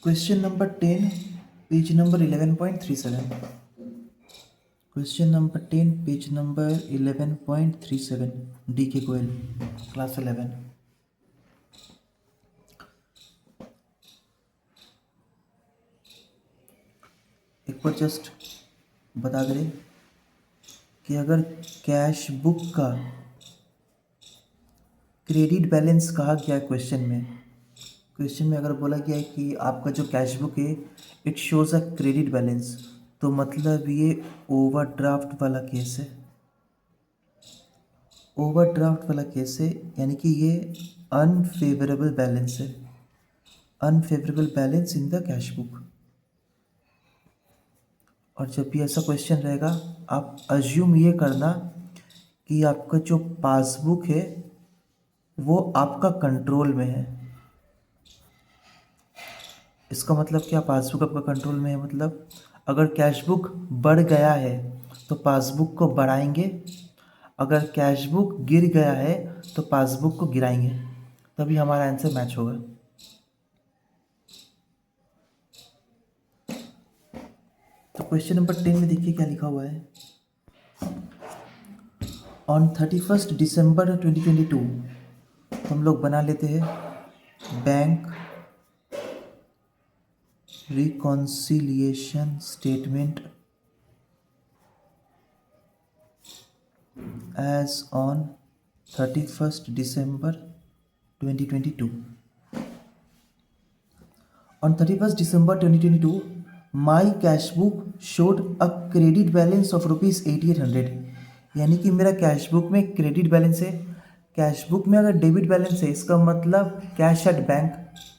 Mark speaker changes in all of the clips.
Speaker 1: Question number 10 page number 11.37। Question number 10 page number 11.37 D के Goyal class 11। एक बार just बता दें कि अगर कैश बुक का क्रेडिट बैलेंस कहा गया क्वेश्चन में अगर बोला गया है कि आपका जो कैश बुक है it shows a credit balance, तो मतलब ये ओवरड्राफ्ट वाला केस है। ओवरड्राफ्ट वाला केस है यानी कि ये अनफेवरेबल बैलेंस है, unfavourable balance in the cash book. और जब भी ऐसा क्वेश्चन रहेगा आप अज्यूम ये करना कि आपका जो पासबुक है वो आपका कंट्रोल में है। इसका मतलब क्या, पासबुक आपका कंट्रोल में है मतलब अगर कैश बुक बढ़ गया है तो पासबुक को बढ़ाएंगे, अगर कैश बुक गिर गया है तो पासबुक को गिराएंगे, तभी हमारा आंसर मैच होगा। तो क्वेश्चन नंबर 10 में देखिए क्या लिखा हुआ है। ऑन 31 दिसंबर 2022 हम लोग बना लेते हैं bank reconciliation statement as on 31st December 2022. On 31st December 2022, my cash book showed a credit balance of rupees 8800। यानी कि मेरा कैश बुक में क्रेडिट बैलेंस है। कैश बुक में अगर डेबिट बैलेंस है इसका मतलब कैश एट बैंक,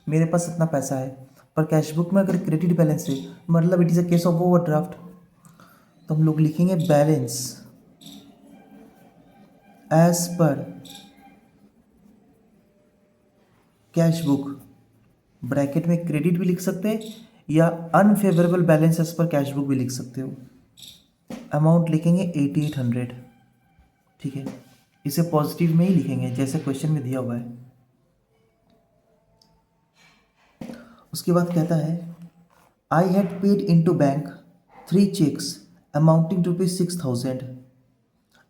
Speaker 1: मेरे पास इतना पैसा है, पर कैश बुक में अगर क्रेडिट बैलेंस है मतलब it is a case of overdraft. तो हम लोग लिखेंगे balance as per cash book, bracket में क्रेडिट भी लिख सकते हैं या unfavourable balance as per cash book भी लिख सकते हो। अमाउंट लिखेंगे 8800, ठीक है। इसे पॉजिटिव में ही लिखेंगे जैसे क्वेश्चन में दिया हुआ है। उसके बाद कहता है I had paid into bank 3 cheques amounting to ₹6000।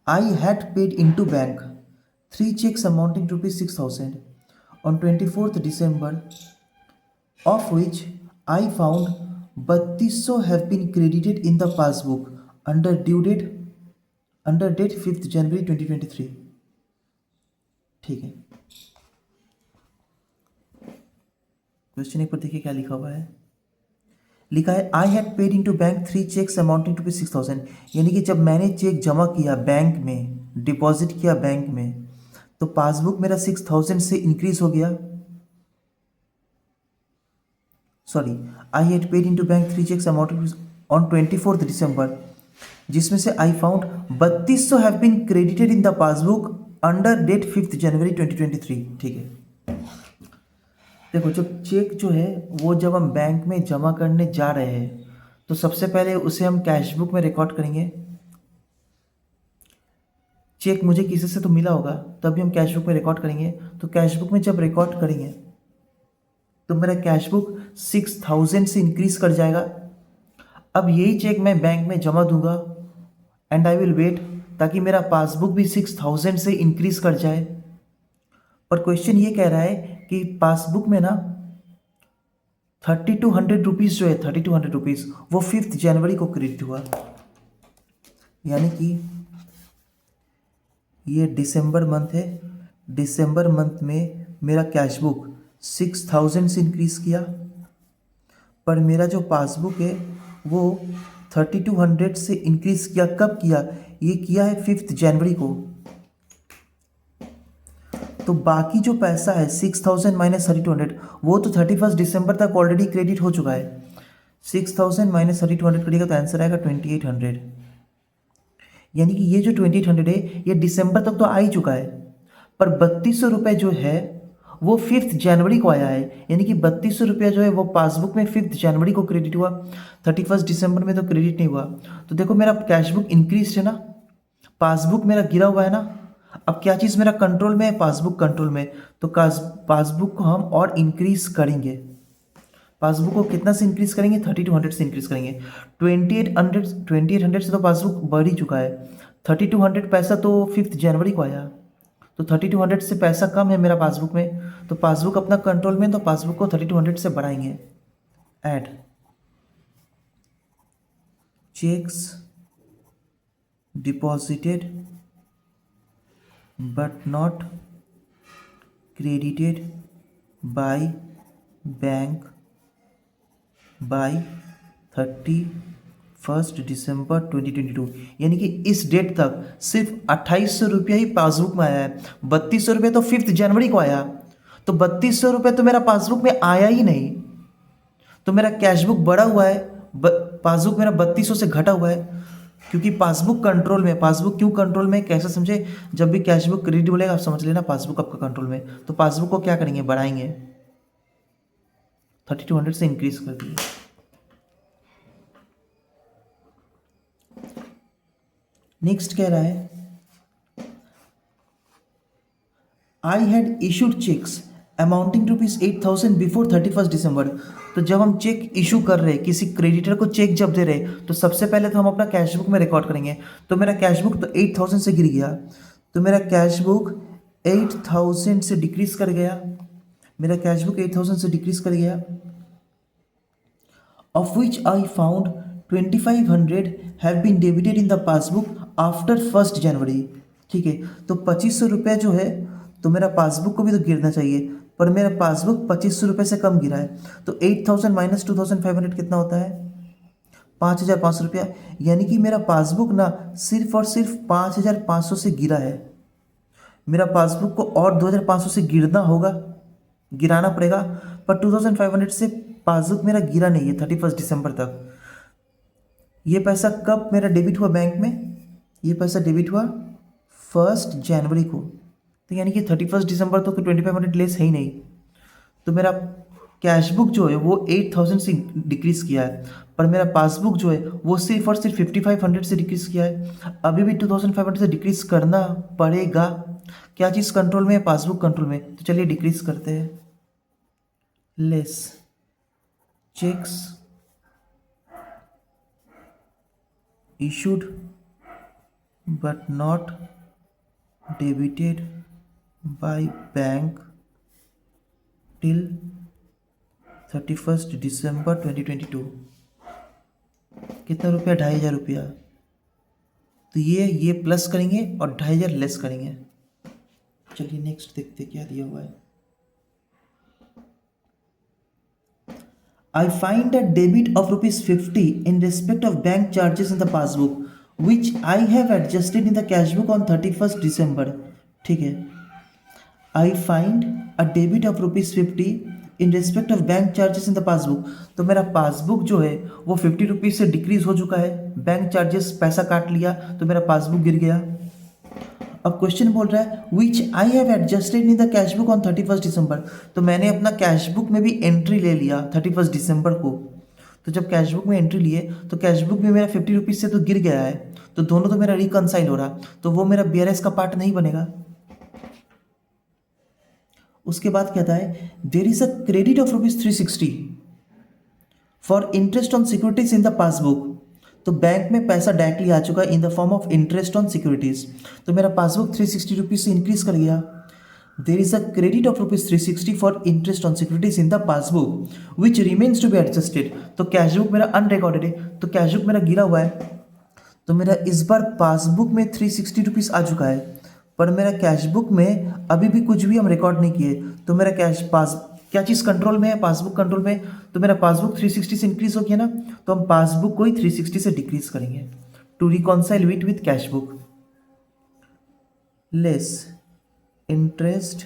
Speaker 1: I had paid into bank 3 checks amounting to ₹6000 on 24th December, of which I found 3200 have been credited in the passbook under date 5th January 2023। ठीक है, question एक पर देखिए क्या लिखा हुआ है। लिखा है I had paid into bank 3 cheques amounting to ₹6000। यानी कि जब मैंने चेक जमा किया बैंक में, डिपॉजिट किया बैंक में, तो पासबुक मेरा 6000 से इंक्रीज हो गया। Sorry, I had paid into bank 3 cheques amounting on 24th December, जिसमें से I found 3200 have been credited in the passbook under date 5th January 2023। ठीक है, देखो जब चेक जो है वो जब हम बैंक में जमा करने जा रहे हैं तो सबसे पहले उसे हम कैश बुक में रिकॉर्ड करेंगे। चेक मुझे किसी से तो मिला होगा तभी हम कैश बुक में रिकॉर्ड करेंगे। तो कैश बुक में जब रिकॉर्ड करेंगे तो मेरा कैश बुक 6000 से इंक्रीज कर जाएगा। अब यही चेक मैं बैंक में जमा दूंगा एंड आई विल वेट ताकि मेरा पासबुक भी 6000 से इंक्रीज कर जाए। और क्वेश्चन ये कह रहा है कि पासबुक में ना 3200 रुपीज़ जो है 3200 रुपीज़ वो 5th जनवरी को क्रेडिट हुआ। यानी कि ये दिसंबर मंथ है, दिसंबर मंथ में मेरा कैश बुक 6000 से इंक्रीज किया, पर मेरा जो पासबुक है वो 3200 से इंक्रीज किया। कब किया? ये किया है 5th जनवरी को। तो बाकी जो पैसा है 6000 माइनस 3200 वो तो 31 दिसंबर तक ऑलरेडी क्रेडिट हो चुका है। 6000 माइनस 3200 करिएगा तो आंसर आएगा 2800। यानी कि ये जो 2800 है ये दिसंबर तक तो आ ही चुका है, पर 3200 रुपये जो है वो 5th जनवरी को आया है। यानी कि 3200 रुपया जो है वो पासबुक में 5th जनवरी को क्रेडिट हुआ, 31 दिसंबर में तो क्रेडिट नहीं हुआ। तो देखो मेरा कैश बुक इंक्रीज है ना, पासबुक मेरा गिरा हुआ है ना। अब क्या चीज़ मेरा कंट्रोल में है? पासबुक कंट्रोल में। तो पासबुक को हम और इंक्रीज करेंगे। पासबुक को कितना से इंक्रीज करेंगे, 3200 से इंक्रीज करेंगे। 2800 से तो पासबुक बढ़ ही चुका है। 3200 पैसा तो 5 जनवरी को आया, तो 3200 से पैसा कम है मेरा पासबुक में, तो पासबुक अपना कंट्रोल में, तो पासबुक को 3200 से बढ़ाएंगे। Add cheques deposited but not credited by bank by 31 December 2022, यानी कि इस डेट तक सिर्फ 2800 रुपया ही पासबुक में आया है। 3200 रुपये तो 5 जनवरी को आया, तो 3200 रुपये तो मेरा पासबुक में आया ही नहीं, तो मेरा कैशबुक बढ़ा हुआ है, पासबुक मेरा 3200 से घटा हुआ है, क्योंकि पासबुक कंट्रोल में। पासबुक क्यों कंट्रोल में, कैसे समझे, जब भी कैशबुक क्रेडिट बोलेगा आप समझ लेना पासबुक आपका कंट्रोल में, तो पासबुक को क्या करेंगे, बढ़ाएंगे, 3200 से इंक्रीज कर दिए। नेक्स्ट कह रहा है I had issued cheques amounting to ₹8,000 before 31 December. तो जब हम चेक इशू कर रहे, किसी क्रेडिटर को चेक जब दे रहे, तो सबसे पहले तो हम अपना कैशबुक में रिकॉर्ड करेंगे। तो मेरा कैशबुक तो 8000 से गिर गया, तो मेरा कैशबुक 8000 से डिक्रीज कर गया, मेरा कैशबुक 8000 से डिक्रीज कर गया, of which I found 2500 have been debited in the passbook after 1 January. ठीक है, तो 2500 रुपये जो है, तो मेरा पासबुक को भी तो गिरना चाहिए, पर मेरा पासबुक 2500 रुपये से कम गिरा है, तो 8000 माइनस 2500 कितना होता है, 5500 रुपया, यानी कि मेरा पासबुक ना सिर्फ और सिर्फ 5500 से गिरा है। मेरा पासबुक को और 2500 से गिरना होगा, गिराना पड़ेगा, पर 2500 से पासबुक मेरा गिरा नहीं है 31 दिसंबर तक। ये पैसा कब मेरा डेबिट हुआ बैंक में, ये पैसा डेबिट हुआ 1 जनवरी को, तो यानी कि 31 दिसंबर तो 2500 लेस है ही नहीं, तो मेरा कैशबुक जो है वो 8000 से डिक्रीज़ किया है, पर मेरा पासबुक जो है वो सिर्फ और सिर्फ 5500 से डिक्रीज़ किया है। अभी भी 2500 से डिक्रीज़ करना पड़ेगा। क्या चीज़ कंट्रोल में है, पासबुक कंट्रोल में, तो चलिए डिक्रीज़ करते हैं। Less cheques issued but not debited by bank till 31 December 2022। कितना रुपया, 2500 रुपया, तो ये प्लस करेंगे और 2500 लेस करेंगे। चलिए नेक्स्ट देखते क्या दिया हुआ है। I find a debit of ₹50 in respect of bank charges in the passbook, which I have adjusted in the cashbook on 31st December. ठीक है, I find a debit of ₹50 in respect of bank charges in the passbook। तो मेरा passbook जो है वो 50 rupees से decrease हो चुका है, बैंक चार्जेस पैसा काट लिया, तो मेरा पासबुक गिर गया। अब क्वेश्चन बोल रहा है which I have adjusted in the cashbook on 31 December. तो मैंने अपना कैशबुक में भी एंट्री ले लिया 31 दिसंबर को। तो जब कैशबुक में एंट्री लिए तो कैशबुक में मेरा 50 रुपीज़ से तो गिर गया है, तो दोनों तो मेरा रिकनसाइल हो रहा, तो वो मेरा BRS का पार्ट नहीं बनेगा। उसके बाद कहता है there is a credit of ₹360 for interest on securities in the passbook. तो बैंक में पैसा डायरेक्टली आ चुका है in the form of interest on securities, तो मेरा पासबुक 360 रुपीज़ से इंक्रीज कर गया। There is a credit of ₹360 for interest on securities in the passbook which remains to be adjusted. तो कैशबुक मेरा अनरिकॉर्डेड है, तो कैशबुक मेरा गिरा हुआ है, तो मेरा इस बार पासबुक में 360 रुपीज़ आ चुका है, पर मेरा कैशबुक में अभी भी कुछ भी हम रिकॉर्ड नहीं किए। तो मेरा क्या चीज़ कंट्रोल में है, पासबुक कंट्रोल में, तो मेरा पासबुक 360 से इंक्रीज हो गया ना, तो हम पासबुक को ही 360 से डिक्रीज करेंगे to reconcile it with cashbook. Less interest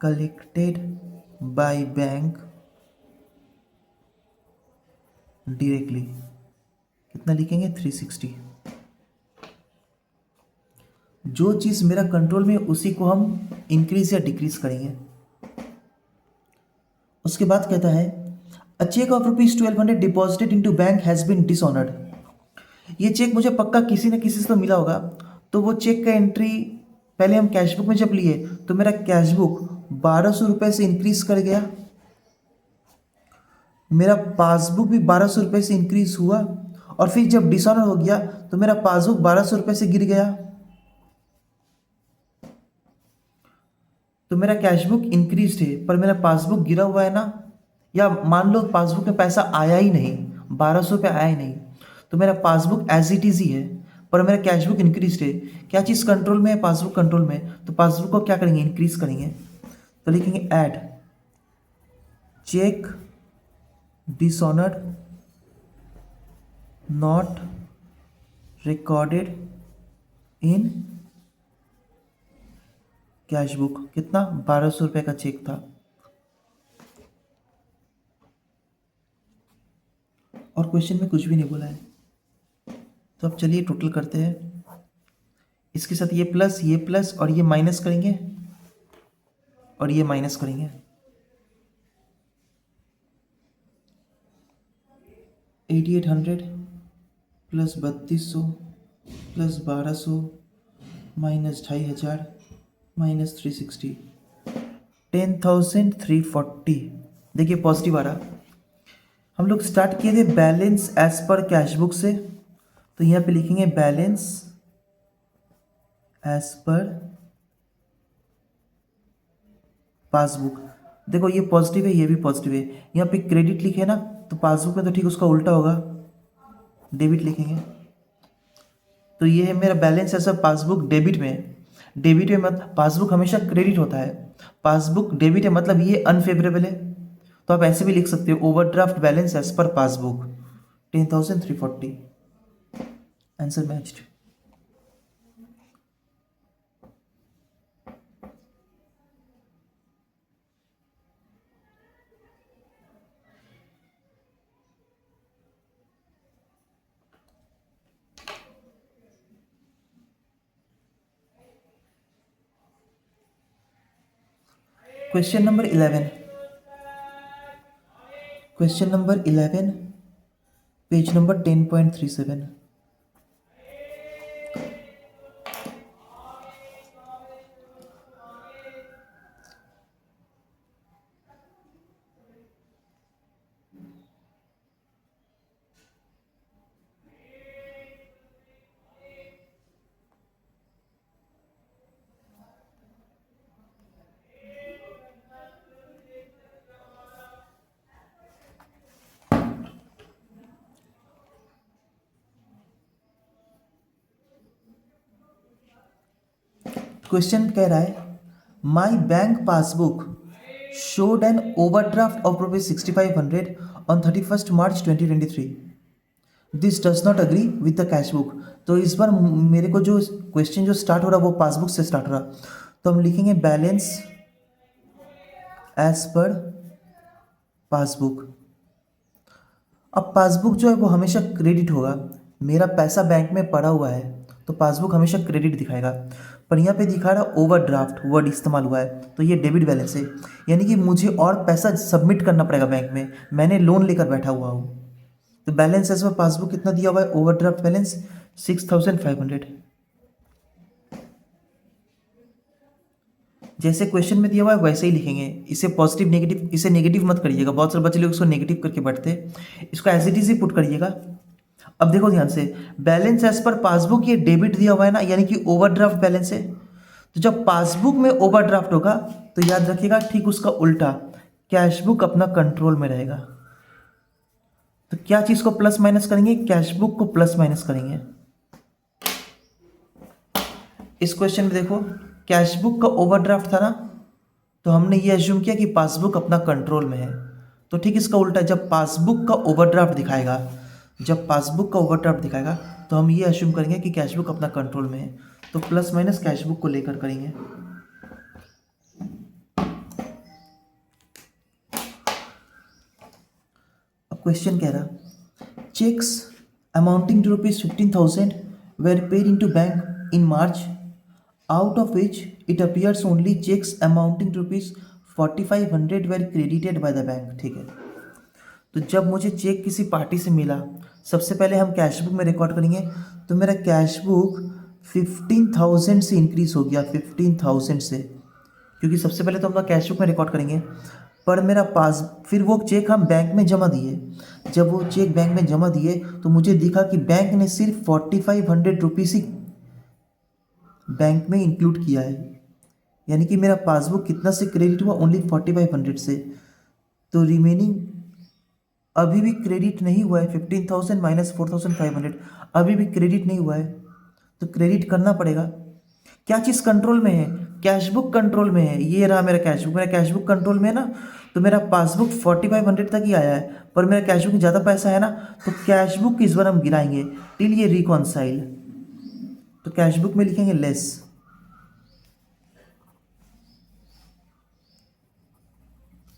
Speaker 1: collected by bank directly, कितना लिखेंगे, 360। जो चीज़ मेरा कंट्रोल में उसी को हम इंक्रीज या डिक्रीज करेंगे। उसके बाद कहता है a cheque of ₹1200 deposited into bank has been dishonoured. ये चेक मुझे पक्का किसी न किसी से तो मिला होगा, तो वो चेक का एंट्री पहले हम कैशबुक में जब लिए तो मेरा कैशबुक 1200 रुपये से इंक्रीज कर गया, मेरा पासबुक भी 1200 रुपये से इंक्रीज हुआ, और फिर जब डिसऑनर हो गया तो मेरा पासबुक 1200 रुपये से गिर गया। तो मेरा कैश बुक इंक्रीज है पर मेरा पासबुक गिरा हुआ है ना। या मान लो पासबुक में पैसा आया ही नहीं, 1200 रुपये आया ही नहीं, तो मेरा पासबुक एज इट इज़ ही है पर मेरा कैश बुक इंक्रीज है। क्या चीज़ कंट्रोल में है? पासबुक कंट्रोल में है, तो पासबुक को क्या करेंगे? इंक्रीज करेंगे। तो लिखेंगे add cheque dishonoured not recorded in cash book. कितना? 1200 रुपये का चेक था। और क्वेश्चन में कुछ भी नहीं बोला है। तो अब चलिए टोटल करते हैं। इसके साथ ये प्लस और ये माइनस करेंगे और ये माइनस करेंगे। 8800 प्लस 3200 प्लस 1200 माइनस 2500 माइनस 360, 10,340। देखिए पॉजिटिव आ रहा। हम लोग स्टार्ट किए थे balance as per cash book से, तो यहाँ पे लिखेंगे बैलेंस एज पर पासबुक। देखो ये पॉजिटिव है, ये भी पॉजिटिव है। यहाँ पे क्रेडिट लिखे ना, तो पासबुक में तो ठीक उसका उल्टा होगा, डेबिट लिखेंगे। तो ये है मेरा balance as per passbook debit में है। डेबिट में मतलब पासबुक हमेशा क्रेडिट होता है, पासबुक डेबिट है मतलब ये अनफेवरेबल है। तो आप ऐसे भी लिख सकते हो overdraft balance as per passbook 10,340। Answer matched. Question number 11। Question number 11 page number 10.37। Question कह रहा है my bank passbook showed an overdraft of ₹6500 on 31 March 2023। This does not agree with the cash book. तो इस बार मेरे को जो question जो start हो रहा है वो पासबुक से स्टार्ट हो रहा, तो हम लिखेंगे बैलेंस एज पर पासबुक। अब पासबुक जो है वो हमेशा क्रेडिट होगा, मेरा पैसा बैंक में पड़ा हुआ है तो पासबुक हमेशा क्रेडिट दिखाएगा। पर यहाँ पे दिखा रहा ओवरड्राफ्ट वर्ड इस्तेमाल हुआ है, तो ये डेबिट बैलेंस है, यानी कि मुझे और पैसा सबमिट करना पड़ेगा बैंक में, मैंने लोन लेकर बैठा हुआ हूँ। तो बैलेंस एज पर पासबुक कितना दिया हुआ है? Overdraft balance 6,500। जैसे क्वेश्चन में दिया हुआ है वैसे ही लिखेंगे। इसे पॉजिटिव नेगेटिव, इसे नेगेटिव मत करिएगा, बहुत सारे बच्चे लोग इसको नेगेटिव करके बैठते, इसको एज इट इज ही पुट करिएगा। अब देखो ध्यान से, बैलेंस एज पर पासबुक ये डेबिट दिया हुआ है ना, यानी कि ओवरड्राफ्ट बैलेंस है। तो जब पासबुक में ओवरड्राफ्ट होगा तो याद रखिएगा ठीक उसका उल्टा, कैश बुक अपना कंट्रोल में रहेगा। तो क्या चीज को प्लस माइनस करेंगे? कैश बुक को प्लस माइनस करेंगे। इस क्वेश्चन में देखो कैश बुक का ओवरड्राफ्ट था ना, तो हमने ये एज्यूम किया कि पासबुक अपना कंट्रोल में है। तो ठीक इसका उल्टा, जब पासबुक का ओवरड्राफ्ट दिखाएगा, जब पासबुक का ओवरड्राफ्ट दिखाएगा तो हम ये एज्यूम करेंगे कि कैश बुक अपना कंट्रोल में है। तो प्लस माइनस कैश बुक को लेकर करेंगे। अब क्वेश्चन कह रहा cheques amounting to ₹15,000 were paid in to bank in March, out of which it appears only checks amounting to ₹4,500 were credited by the bank। ठीक है, तो जब मुझे चेक किसी पार्टी से मिला, सबसे पहले हम कैश बुक में रिकॉर्ड करेंगे। तो मेरा कैश बुक 15,000 से इंक्रीज हो गया, 15,000 से, क्योंकि सबसे पहले तो हम लोग कैश बुक में रिकॉर्ड करेंगे। पर मेरा पास फिर वो चेक हम बैंक में जमा दिए। जब वो चेक बैंक में जमा दिए तो मुझे दिखा कि बैंक ने सिर्फ 4500 रुपीज़ ही बैंक में इंक्लूड किया है। यानी कि मेरा पासबुक कितना से क्रेडिट हुआ, ओनली 4500 से। तो रिमेनिंग अभी भी क्रेडिट नहीं हुआ है, 15,000 माइनस 4500 अभी भी क्रेडिट नहीं हुआ है, तो क्रेडिट करना पड़ेगा। क्या चीज़ कंट्रोल में है? कैशबुक कंट्रोल में है। ये रहा मेरा कैशबुक, मेरा कैशबुक कंट्रोल में है ना, तो मेरा पासबुक 4500 तक ही आया है, पर मेरा कैशबुक में ज़्यादा पैसा है ना, तो कैशबुक इस बार हम गिराएंगे टिल ये रिकॉन्साइल। तो कैशबुक में लिखेंगे less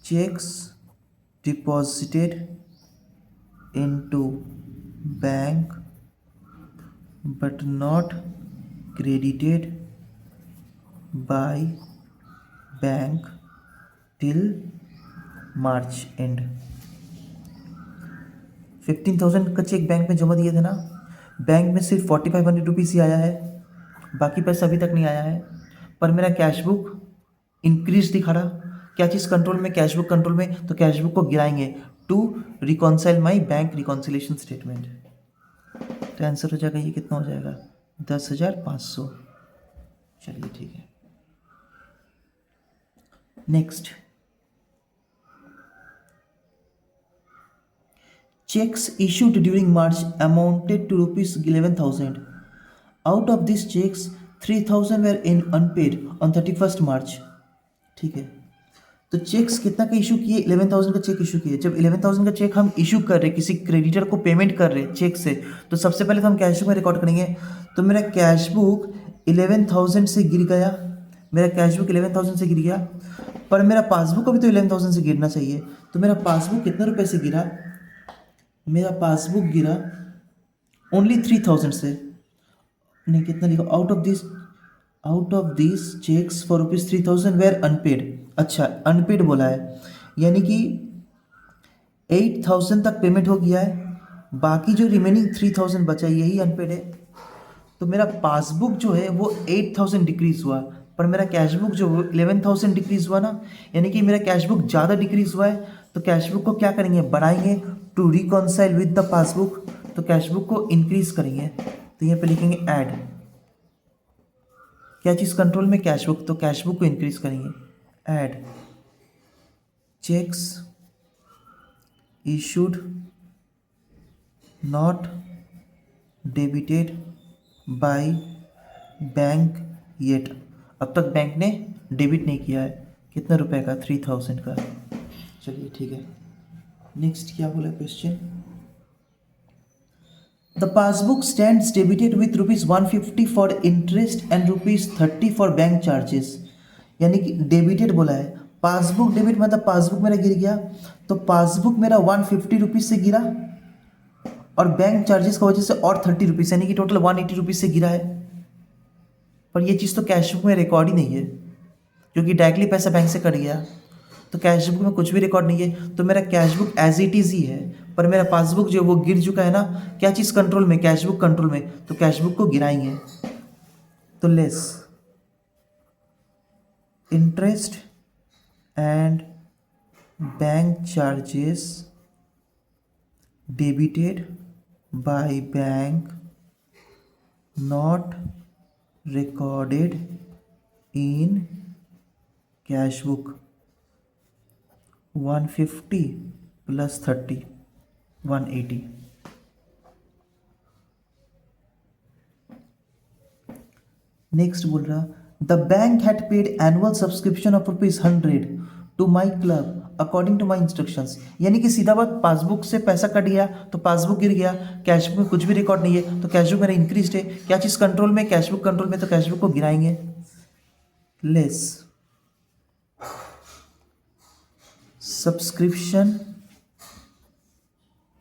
Speaker 1: cheques deposited into bank but not credited by bank till March end। 15,000 का चेक बैंक में जमा दिए थे ना, बैंक में सिर्फ 4500 रुपीज़ ही आया है, बाकी पैसा अभी तक नहीं आया है। पर मेरा कैशबुक इंक्रीज दिखा रहा। क्या चीज़ कंट्रोल में? कैशबुक कंट्रोल में, तो कैशबुक को गिराएंगे to reconcile my bank reconciliation statement. तो आंसर हो जाएगा, ये कितना हो जाएगा, 10,500। चलिए ठीक है। Next, checks issued during March amounted to rupees 11,000. Out of these checks, 3,000 were in unpaid on 31st March। ठीक है, तो चेक्स कितना का इशू किए? 11,000 का चेक इशू किए। जब 11,000 का चेक हम इशू कर रहे, किसी क्रेडिटर को पेमेंट कर रहे चेक से, तो सबसे पहले तो हम कैशबुक में रिकॉर्ड करेंगे। तो मेरा कैशबुक 11,000 से गिर गया, मेरा कैशबुक 11,000 से गिर गया, पर मेरा पासबुक अभी तो 11,000 से गिरना चाहिए। तो मेरा पासबुक कितने रुपए से गिरा? मेरा पासबुक गिरा ओनली 3,000 से। नहीं, कितना लिखा? Out of this cheques for rupees 3,000 were unpaid. अच्छा, अनपेड बोला है, यानी कि 8,000 तक पेमेंट हो गया है, बाकी जो रिमेनिंग 3,000 बचा यही अनपेड है। तो मेरा पासबुक जो है वो 8,000 डिक्रीज हुआ, पर मेरा कैशबुक जो 11,000 डिक्रीज हुआ ना, यानी कि मेरा कैशबुक ज़्यादा डिक्रीज हुआ है। तो कैशबुक को क्या करेंगे? बढ़ाएंगे to reconcile with the passbook. तो कैशबुक को इंक्रीज करेंगे, तो यहाँ पे लिखेंगे ऐड। क्या चीज़ कंट्रोल में? कैशबुक, तो कैशबुक को इंक्रीज करेंगे, add cheques issued not debited by bank yet. अब तक बैंक ने डेबिट नहीं किया है। कितने रुपए का? 3,000 का। चलिए ठीक है। नेक्स्ट क्या बोला question? The passbook stands debited with rupees 150 for interest and rupees 30 for bank charges. यानी कि डेबिटेड बोला है, पासबुक डेबिट मतलब पासबुक मेरा गिर गया, तो पासबुक मेरा 150 रुपीज़ से गिरा, और बैंक चार्जेस की वजह से और 30 रुपीज़, यानी कि टोटल 180 रुपीज़ से गिरा है। पर ये चीज़ तो कैशबुक में रिकॉर्ड ही नहीं है, क्योंकि डायरेक्टली पैसा बैंक से कट गया, तो कैशबुक में कुछ भी रिकॉर्ड नहीं है। तो मेरा कैशबुक एज इट इज़ ही है, पर मेरा पासबुक जो वो गिर चुका है ना। क्या चीज़ कंट्रोल में? कैशबुक कंट्रोल में, तो कैशबुक को गिराएंगे। तो less interest and bank charges debited by bank not recorded in cashbook 150 plus 30 180। Next बोल रहा, the bank had paid annual subscription of ₹100 to my club according to my instructions. यानी कि सीधा बात, पासबुक से पैसा कट गया तो पासबुक गिर गया, कैशबुक में कुछ भी रिकॉर्ड नहीं है, तो कैशबुक मेरा इंक्रीज है। क्या चीज़ कंट्रोल में? कैशबुक कंट्रोल में, तो कैशबुक को गिराएंगे, less subscription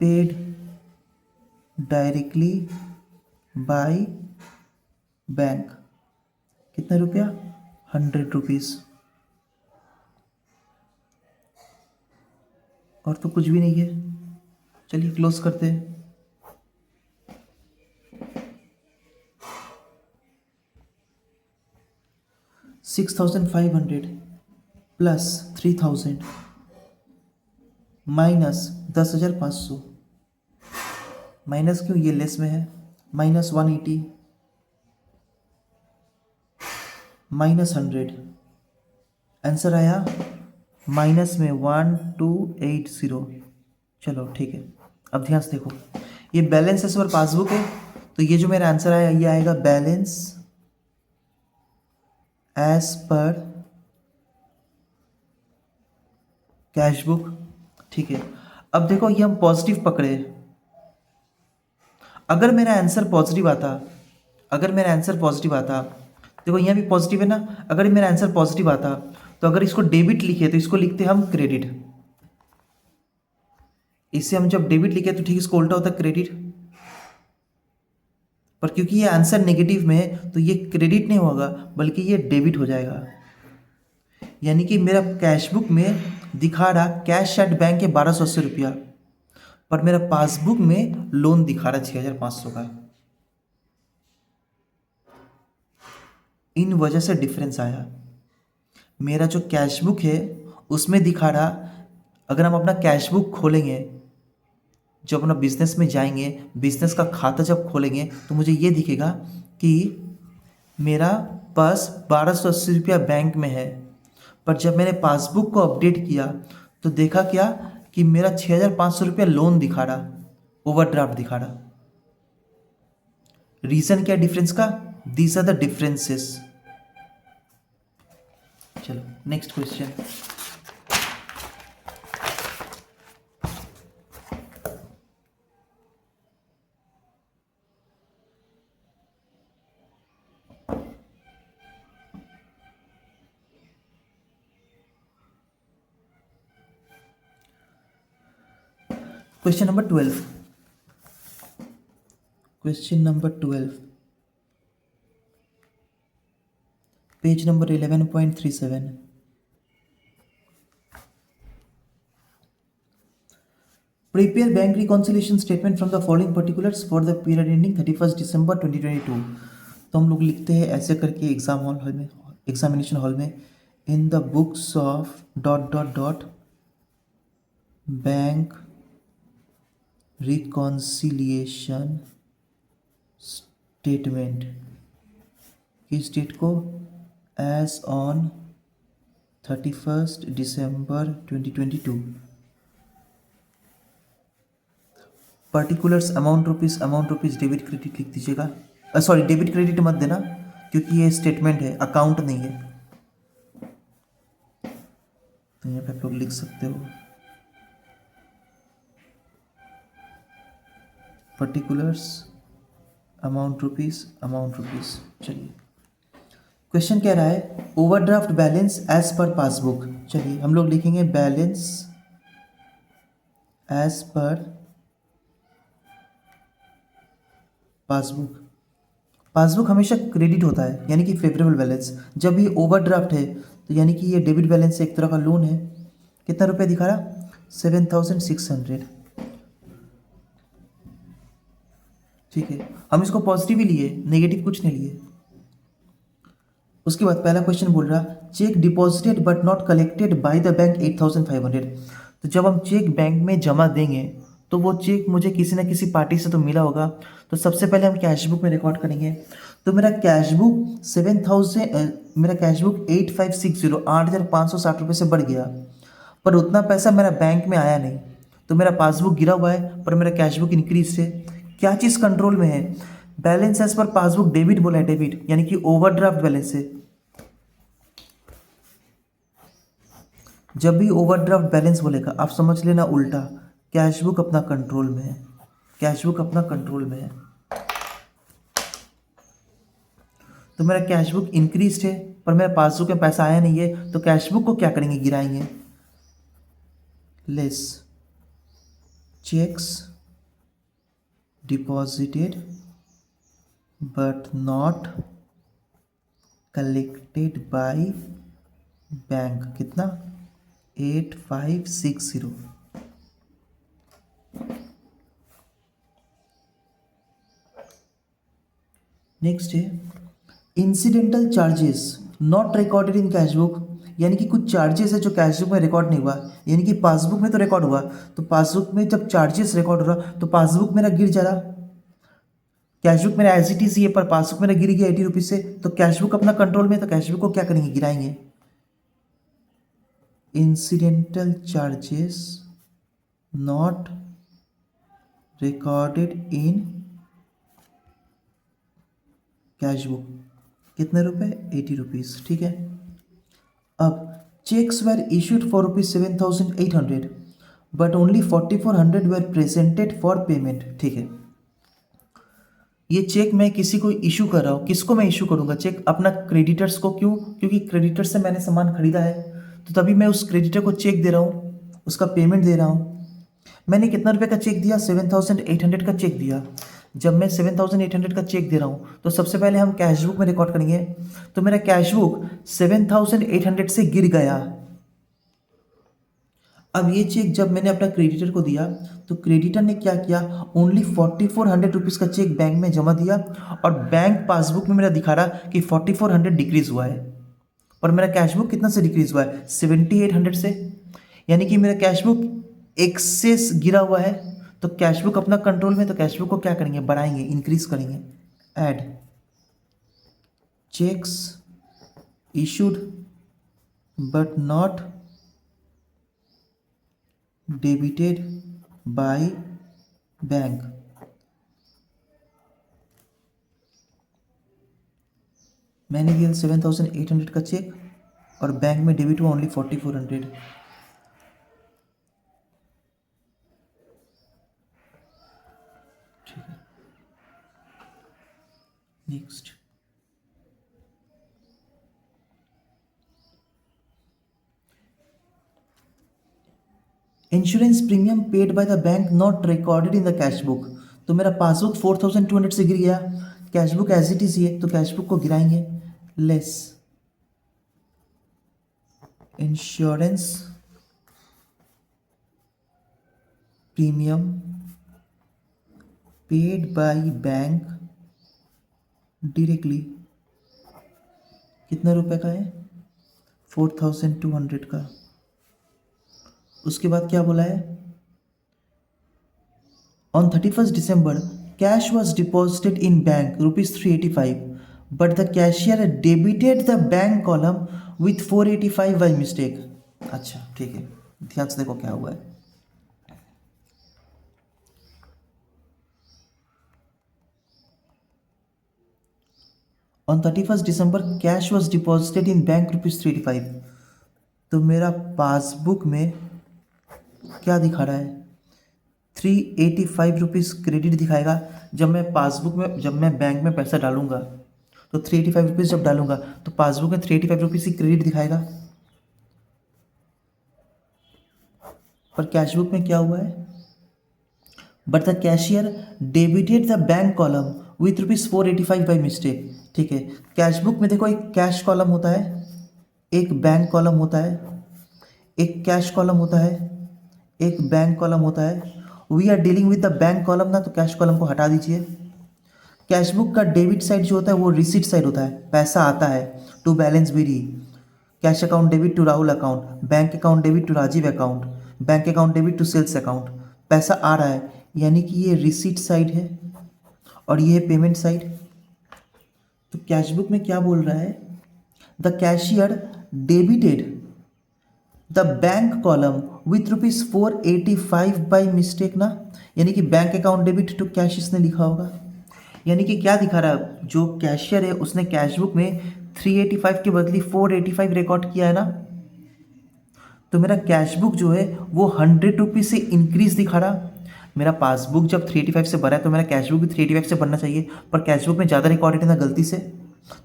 Speaker 1: paid directly by bank. कितना रुपया? 100 रुपीज़। और तो कुछ भी नहीं है। चलिए क्लोज करते हैं। 6,500 प्लस 3,000 माइनस 10,500, माइनस क्यों, ये लेस में है, माइनस 180, माइनस 100, आंसर आया माइनस में 1280। चलो ठीक है, अब ध्यान से देखो, ये बैलेंस एज पर पासबुक है, तो ये जो मेरा आंसर आया ये आएगा balance as per cash book. ठीक है, अब देखो ये हम पॉजिटिव पकड़े, अगर मेरा आंसर पॉजिटिव आता, अगर मेरा आंसर पॉजिटिव आता, देखो यहाँ भी पॉजिटिव है ना, अगर मेरा आंसर पॉजिटिव आता तो अगर इसको डेबिट लिखे तो इसको लिखते हम क्रेडिट, इससे हम जब डेबिट लिखे तो ठीक इसको उल्टा होता क्रेडिट, पर क्योंकि ये आंसर नेगेटिव में है तो ये क्रेडिट नहीं होगा बल्कि ये डेबिट हो जाएगा। यानी कि मेरा कैश बुक में दिखा रहा कैश एट बैंक है 1280 रुपया, पर मेरा पासबुक में लोन दिखा रहा 6500 का। इन वजह से डिफरेंस आया। मेरा जो कैश बुक है उसमें दिखा रहा, अगर हम अपना कैश बुक खोलेंगे, जब अपना बिजनेस में जाएंगे, बिजनेस का खाता जब खोलेंगे तो मुझे ये दिखेगा कि मेरा पास 1280 रुपया बैंक में है, पर जब मैंने पासबुक को अपडेट किया तो देखा क्या कि मेरा 6500 रुपया लोन दिखा रहा, ओवरड्राफ्ट दिखा रहा। रीजन क्या डिफरेंस का, दीज आर द डिफरेंसेस। चलो next question. Question number 12, question number 12, page number 11.37। Prepare bank reconciliation statement from the following particulars for the period ending 31 December 2022। तो हम लोग लिखते हैं ऐसे करके एग्जाम हॉल में, एग्जामिनेशन हॉल में, in the books of dot dot dot bank reconciliation statement, किस डेट को, as on 31 December 2022। Particulars amount rupees debit credit लिख दीजिएगा, सॉरी डेबिट क्रेडिट मत देना क्योंकि ये स्टेटमेंट है, अकाउंट नहीं है। तो यहाँ पे आप लोग लिख सकते हो पर्टिकुलर्स अमाउंट रुपीज़। चलिए क्वेश्चन कह रहा है overdraft balance as per passbook. चलिए हम लोग लिखेंगे balance as per passbook. Passbook हमेशा क्रेडिट होता है यानी कि फेवरेबल बैलेंस, जब ये ओवरड्राफ्ट है तो यानी कि ये डेबिट बैलेंस एक तरह का लोन है। कितना रुपया दिखा रहा, 7600। ठीक है, हम इसको पॉजिटिव ही लिए, नेगेटिव कुछ नहीं लिए। उसके बाद पहला क्वेश्चन बोल रहा check deposited but not collected bye the bank 8500। तो जब हम चेक बैंक में जमा देंगे तो वो चेक मुझे किसी ना किसी पार्टी से तो मिला होगा, तो सबसे पहले हम कैश बुक में रिकॉर्ड करेंगे। तो मेरा कैश बुक 7000, मेरा कैश बुक 8560 8560 रुपये से बढ़ गया, पर उतना पैसा मेरा बैंक में आया नहीं, तो मेरा पासबुक गिरा हुआ है पर मेरा कैश बुक इंक्रीज है। क्या चीज़ कंट्रोल में है, balance as per passbook debit बोला है, डेबिट यानी कि ओवरड्राफ्ट बैलेंस है। जब भी ओवरड्राफ्ट बैलेंस बोलेगा आप समझ लेना उल्टा, कैश बुक अपना कंट्रोल में है, कैश बुक अपना कंट्रोल में है। तो मेरा कैश बुक इंक्रीज है पर मेरे पासबुक में पैसा आया नहीं है, तो कैश बुक को क्या करेंगे, गिराएंगे। Less cheques deposited but not collected by bank, कितना 8560। नेक्स्ट है incidental charges not recorded in cash book यानी कि कुछ चार्जेस है जो कैशबुक में रिकॉर्ड नहीं हुआ, यानी कि पासबुक में तो रिकॉर्ड हुआ, तो पासबुक में जब चार्जेस रिकॉर्ड हो रहा तो पासबुक मेरा गिर जा रहा। कैशबुक मेरा एज इट इज ही है पर पासबुक मेरा गिर गया 80 रुपीज़ से, तो कैशबुक अपना कंट्रोल में है, तो कैशबुक को क्या करेंगे, गिराएंगे। Incidental charges not recorded in cashbook, कितने रुपए, 80 रुपीज़, ठीक है। अब cheques were issued for ₹7,800 but only 4,400 were presented for payment, ठीक है। ये चेक मैं किसी को इशू कर रहा हूँ, किसको मैं इशू करूँगा चेक, अपना क्रेडिटर्स को, क्यों, क्योंकि क्रेडिटर से मैंने सामान खरीदा है, तो तभी मैं उस क्रेडिटर को चेक दे रहा हूँ, उसका पेमेंट दे रहा हूँ। मैंने कितना रुपए का चेक दिया, 7,800 का चेक दिया। जब मैं 7,800 का चेक दे रहा हूँ तो सबसे पहले हम कैशबुक में रिकॉर्ड करेंगे, तो मेरा कैशबुक 7,800 से गिर गया। अब ये चेक जब मैंने अपना क्रेडिटर को दिया तो क्रेडिटर ने क्या किया, ओनली 4,400 का चेक बैंक में जमा दिया, और बैंक पासबुक में मेरा दिखा रहा कि 4,400 डिक्रीज हुआ है, और मेरा कैशबुक कितना से डिक्रीज हुआ है, 7,800 से, यानी कि मेरा कैशबुक एक्सेस गिरा हुआ है। तो कैशबुक अपना कंट्रोल में, तो कैशबुक को क्या करेंगे, बढ़ाएंगे, इंक्रीज करेंगे। Add cheques issued but not debited by bank, मैंने दिया 7,800 का चेक और बैंक में डेबिट हुआ ओनली 4,400। ठीक है, next. Insurance premium paid by the bank not recorded in the cashbook, तो मेरा पासबुक 4,200 से गिर गया, कैशबुक एज इट इज ही है, तो कैशबुक को गिराएंगे। Less insurance premium paid by bank directly, कितने रुपए का है, 4,200 का। उसके बाद क्या बोला है, on 31st December cash was deposited in bank ₹385 but the cashier debited the bank column with 485 by mistake. अच्छा ठीक है, ध्यान से देखो क्या हुआ है। On 31st December cash was deposited in bank ₹385, तो मेरा पासबुक में क्या दिखा रहा है, 385 रुपीज़ क्रेडिट दिखाएगा। जब मैं पासबुक में, जब मैं बैंक में पैसा डालूंगा तो 385 रुपीज़ जब डालूंगा तो पासबुक में 385 रुपीज़ ही क्रेडिट दिखाएगा, पर कैशबुक में क्या हुआ है, but the cashier debited the bank column with ₹485 by mistake. ठीक है, कैशबुक में देखो एक कैश कॉलम होता है, एक बैंक कॉलम होता है, एक कैश कॉलम होता है, एक बैंक कॉलम होता है। We are dealing with the bank column ना, तो कैश कॉलम को हटा दीजिए। कैशबुक का डेबिट साइड जो होता है वो रिसीट साइड होता है, पैसा आता है to balance BD, cash account debit to Rahul account, bank account debit to Rajiv account, bank account debit to sales account, पैसा आ रहा है, यानी कि ये रिसीट साइड है और ये है पेमेंट साइड। तो कैशबुक में क्या बोल रहा है, the cashier debited the bank column with ₹485 by mistake ना, यानी कि bank account debit to cash इसने लिखा होगा, यानी कि क्या दिखा रहा है, जो कैशियर है उसने कैशबुक में 385 के बदले 485 रिकॉर्ड किया है ना, तो मेरा कैशबुक जो है वो 100 रुपीज़ से इंक्रीज दिखा रहा। मेरा पासबुक जब 385 से भरा है तो मेरा कैशबुक भी 385 से बनना चाहिए, पर कैशबुक में ज़्यादा रिकॉर्डेड है ना गलती से,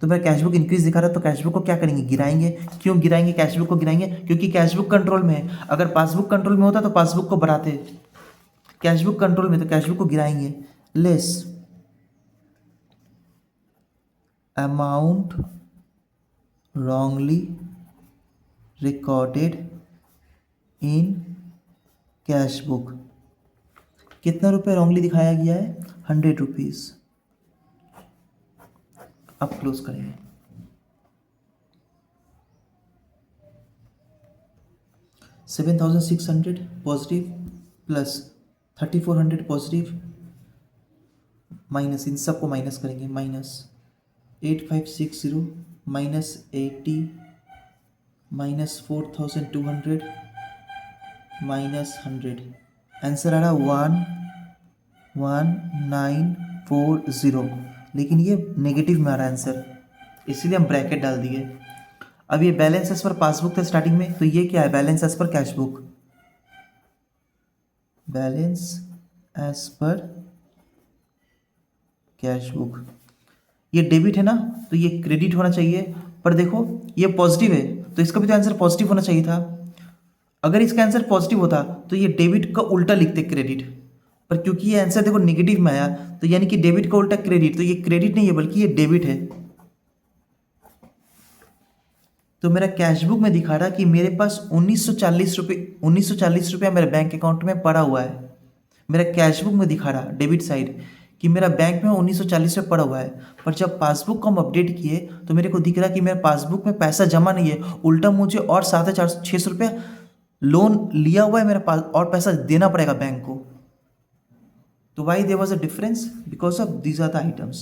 Speaker 1: तो मेरा कैशबुक इंक्रीज दिखा रहा है, तो कैशबुक को क्या करेंगे, गिराएंगे। क्यों गिराएंगे, कैशबुक को गिराएंगे क्योंकि कैशबुक कंट्रोल में है। अगर पासबुक कंट्रोल में होता तो पासबुक को बढ़ाते, कैशबुक कंट्रोल में तो कैशबुक को गिराएंगे। लेस अमाउंट wrongly recorded इन कैशबुक, कितना रुपये रॉन्गली दिखाया गया है, 100 रुपीज़। अब क्लोज करेंगे। 7,600 पॉजिटिव प्लस 3,400 पॉजिटिव माइनस, इन सब को माइनस करेंगे, minus 8,560 minus 80 minus 4,200 minus 100, answer आ रहा 11940, लेकिन ये नेगेटिव में आ रहा है आंसर, इसीलिए हम ब्रैकेट डाल दिए। अब ये बैलेंस एज पर पासबुक था स्टार्टिंग में, तो ये क्या है, balance as per cash book, balance as per cash book, ये डेबिट है ना, तो ये क्रेडिट होना चाहिए, पर देखो ये पॉजिटिव है तो इसका भी तो आंसर पॉजिटिव होना चाहिए था। अगर इसका आंसर पॉजिटिव होता तो ये डेबिट का उल्टा लिखते क्रेडिट, पर क्योंकि ये आंसर देखो नेगेटिव में आया तो यानी कि डेबिट का उल्टा क्रेडिट, तो ये क्रेडिट नहीं है बल्कि ये डेबिट है। तो मेरा कैश बुक में दिखा रहा कि मेरे पास 1940 रुपये मेरे बैंक अकाउंट में पड़ा हुआ है। मेरा कैश बुक में दिखा रहा डेबिट साइड कि मेरा बैंक में 1940 रुपये पड़ा हुआ है, पर जब पासबुक को हम अपडेट किए तो मेरे को दिख रहा कि मेरे पासबुक में पैसा जमा नहीं है, उल्टा मुझे और 7,600 रुपये लोन लिया हुआ है मेरे पास और पैसा देना पड़ेगा बैंक को। तो why there was a difference, because of these are the items.